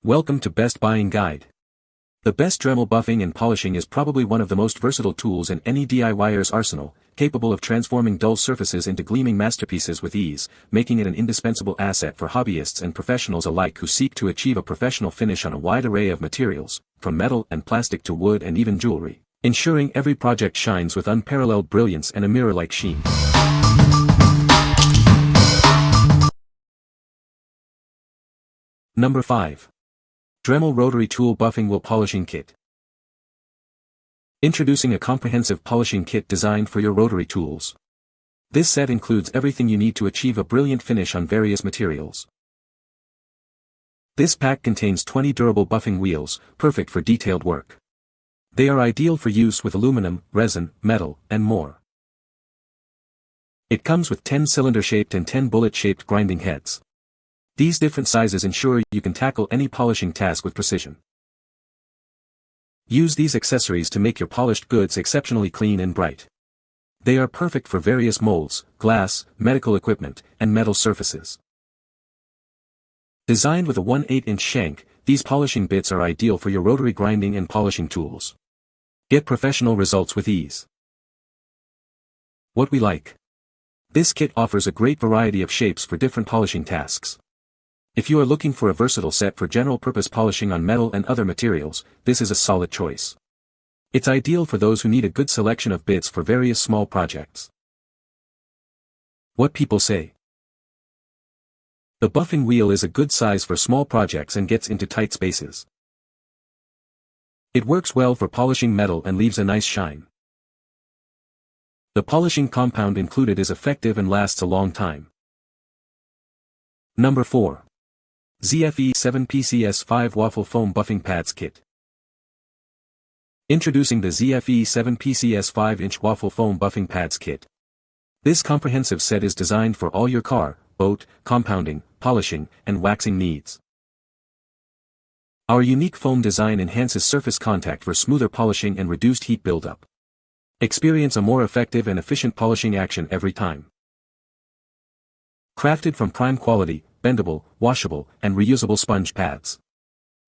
Welcome to Best Buying Guide. The best Dremel buffing and polishing is probably one of the most versatile tools in any DIYer's arsenal, capable of transforming dull surfaces into gleaming masterpieces with ease, making it an indispensable asset for hobbyists and professionals alike who seek to achieve a professional finish on a wide array of materials, from metal and plastic to wood and even jewelry, ensuring every project shines with unparalleled brilliance and a mirror-like sheen. Number 5. Dremel Rotary Tool Buffing Wheel Polishing Kit. Introducing a comprehensive polishing kit designed for your rotary tools. This set includes everything you need to achieve a brilliant finish on various materials. This pack contains 20 durable buffing wheels, perfect for detailed work. They are ideal for use with aluminum, resin, metal, and more. It comes with 10 cylinder-shaped and 10 bullet-shaped grinding heads. These different sizes ensure you can tackle any polishing task with precision. Use these accessories to make your polished goods exceptionally clean and bright. They are perfect for various molds, glass, medical equipment, and metal surfaces. Designed with a 1/8-inch shank, these polishing bits are ideal for your rotary grinding and polishing tools. Get professional results with ease. What we like. This kit offers a great variety of shapes for different polishing tasks. If you are looking for a versatile set for general-purpose polishing on metal and other materials, this is a solid choice. It's ideal for those who need a good selection of bits for various small projects. What people say. The buffing wheel is a good size for small projects and gets into tight spaces. It works well for polishing metal and leaves a nice shine. The polishing compound included is effective and lasts a long time. Number 4. ZFE 7PCS5 Waffle Foam Buffing Pads Kit. Introducing the ZFE 7PCS 5-inch Waffle Foam Buffing Pads Kit. This comprehensive set is designed for all your car, boat, compounding, polishing, and waxing needs. Our unique foam design enhances surface contact for smoother polishing and reduced heat buildup. Experience a more effective and efficient polishing action every time. Crafted from prime quality, bendable, washable, and reusable sponge pads.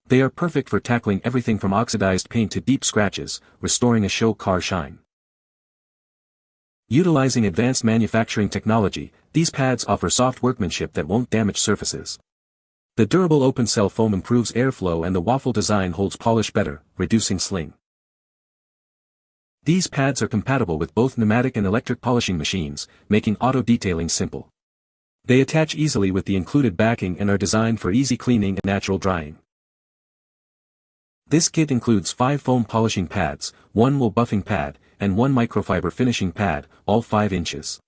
They are perfect for tackling everything from oxidized paint to deep scratches, restoring a show car shine. Utilizing advanced manufacturing technology, these pads offer soft workmanship that won't damage surfaces. The durable open cell foam improves airflow and the waffle design holds polish better, reducing sling. These pads are compatible with both pneumatic and electric polishing machines, making auto detailing simple. They attach easily with the included backing and are designed for easy cleaning and natural drying. This kit includes 5 foam polishing pads, 1 wool buffing pad, and 1 microfiber finishing pad, all 5 inches.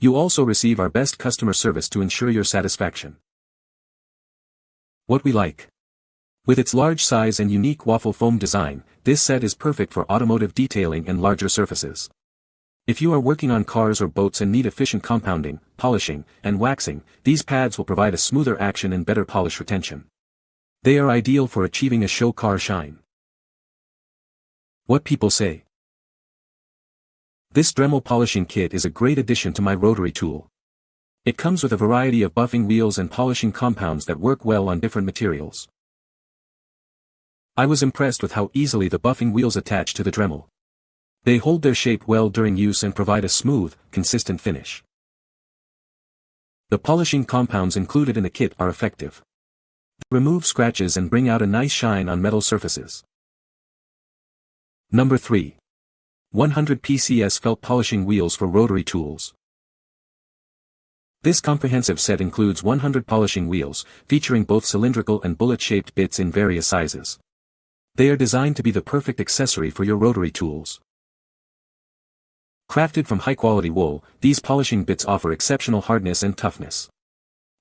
You also receive our best customer service to ensure your satisfaction. What we like. With its large size and unique waffle foam design, this set is perfect for automotive detailing and larger surfaces. If you are working on cars or boats and need efficient compounding, polishing, and waxing, these pads will provide a smoother action and better polish retention. They are ideal for achieving a show car shine. What people say. This Dremel polishing kit is a great addition to my rotary tool. It comes with a variety of buffing wheels and polishing compounds that work well on different materials. I was impressed with how easily the buffing wheels attach to the Dremel. They hold their shape well during use and provide a smooth, consistent finish. The polishing compounds included in the kit are effective. They remove scratches and bring out a nice shine on metal surfaces. Number 3. 100 PCS Felt Polishing Wheels for Rotary Tools. This comprehensive set includes 100 polishing wheels, featuring both cylindrical and bullet-shaped bits in various sizes. They are designed to be the perfect accessory for your rotary tools. Crafted from high-quality wool, these polishing bits offer exceptional hardness and toughness.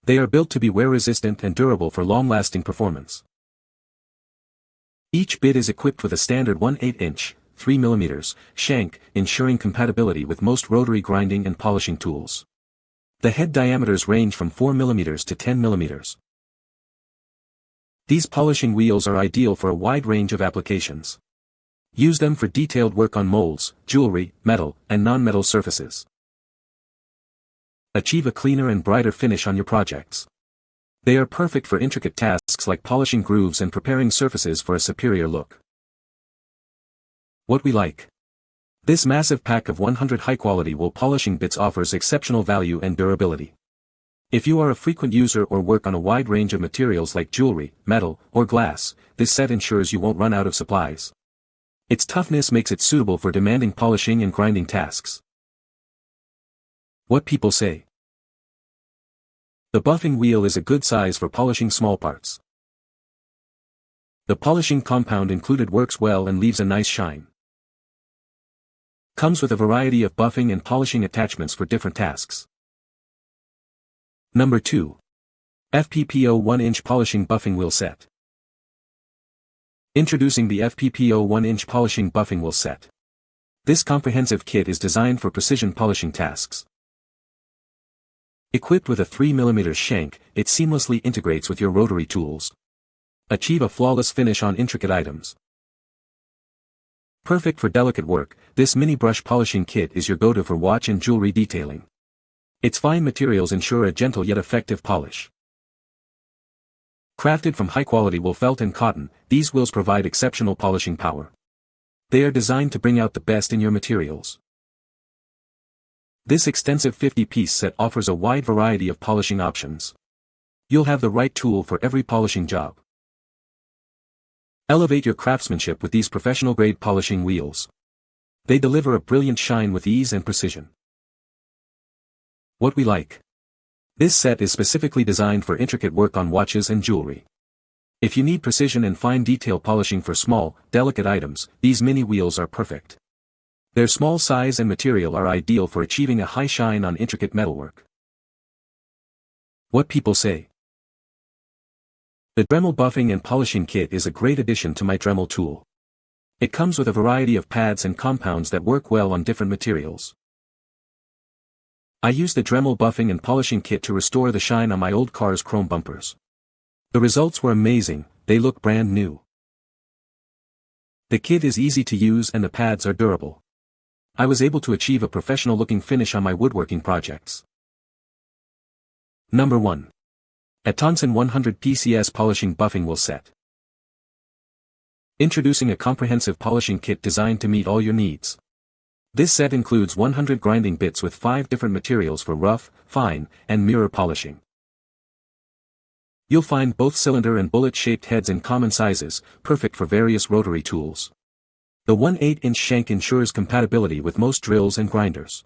They are built to be wear-resistant and durable for long-lasting performance. Each bit is equipped with a standard 1/8-inch, 3 mm, shank, ensuring compatibility with most rotary grinding and polishing tools. The head diameters range from 4 mm to 10 mm. These polishing wheels are ideal for a wide range of applications. Use them for detailed work on molds, jewelry, metal, and non-metal surfaces. Achieve a cleaner and brighter finish on your projects. They are perfect for intricate tasks like polishing grooves and preparing surfaces for a superior look. What we like. This massive pack of 100 high-quality wool polishing bits offers exceptional value and durability. If you are a frequent user or work on a wide range of materials like jewelry, metal, or glass, this set ensures you won't run out of supplies. Its toughness makes it suitable for demanding polishing and grinding tasks. What people say. The buffing wheel is a good size for polishing small parts. The polishing compound included works well and leaves a nice shine. Comes with a variety of buffing and polishing attachments for different tasks. Number 2. FPPO 1-inch polishing buffing wheel set. Introducing the FPPO 1-inch polishing buffing wheel set. This comprehensive kit is designed for precision polishing tasks. Equipped with a 3mm shank, it seamlessly integrates with your rotary tools. Achieve a flawless finish on intricate items. Perfect for delicate work, this mini brush polishing kit is your go-to for watch and jewelry detailing. Its fine materials ensure a gentle yet effective polish. Crafted from high-quality wool felt and cotton, these wheels provide exceptional polishing power. They are designed to bring out the best in your materials. This extensive 50-piece set offers a wide variety of polishing options. You'll have the right tool for every polishing job. Elevate your craftsmanship with these professional-grade polishing wheels. They deliver a brilliant shine with ease and precision. What we like. This set is specifically designed for intricate work on watches and jewelry. If you need precision and fine detail polishing for small, delicate items, these mini wheels are perfect. Their small size and material are ideal for achieving a high shine on intricate metalwork. What people say. The Dremel Buffing and Polishing Kit is a great addition to my Dremel tool. It comes with a variety of pads and compounds that work well on different materials. I used the Dremel Buffing and Polishing Kit to restore the shine on my old car's chrome bumpers. The results were amazing, they look brand new. The kit is easy to use and the pads are durable. I was able to achieve a professional-looking finish on my woodworking projects. Number 1. Ettonsun 100 PCS Polishing Buffing Wheel Set. Introducing a comprehensive polishing kit designed to meet all your needs. This set includes 100 grinding bits with 5 different materials for rough, fine, and mirror polishing. You'll find both cylinder and bullet-shaped heads in common sizes, perfect for various rotary tools. The 1/8-inch shank ensures compatibility with most drills and grinders.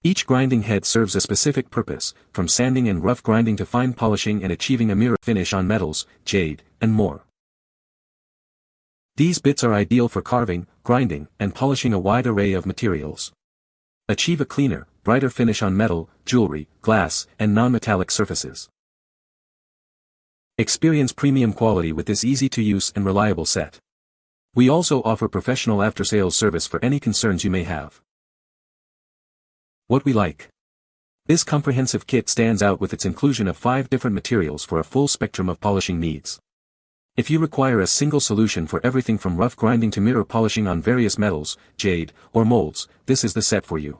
Each grinding head serves a specific purpose, from sanding and rough grinding to fine polishing and achieving a mirror finish on metals, jade, and more. These bits are ideal for carving, grinding, and polishing a wide array of materials. Achieve a cleaner, brighter finish on metal, jewelry, glass, and non-metallic surfaces. Experience premium quality with this easy-to-use and reliable set. We also offer professional after-sales service for any concerns you may have. What we like. This comprehensive kit stands out with its inclusion of 5 different materials for a full spectrum of polishing needs. If you require a single solution for everything from rough grinding to mirror polishing on various metals, jade, or molds, this is the set for you.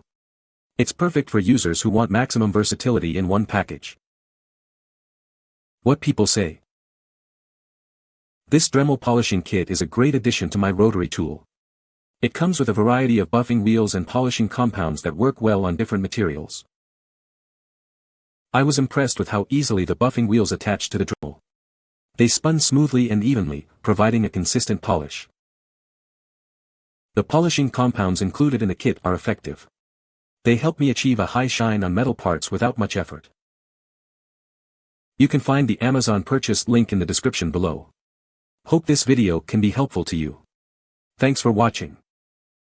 It's perfect for users who want maximum versatility in one package. What people say. This Dremel polishing kit is a great addition to my rotary tool. It comes with a variety of buffing wheels and polishing compounds that work well on different materials. I was impressed with how easily the buffing wheels attached to the Dremel. They spun smoothly and evenly, providing a consistent polish. The polishing compounds included in the kit are effective. They help me achieve a high shine on metal parts without much effort. You can find the Amazon purchase link in the description below. Hope this video can be helpful to you. Thanks for watching.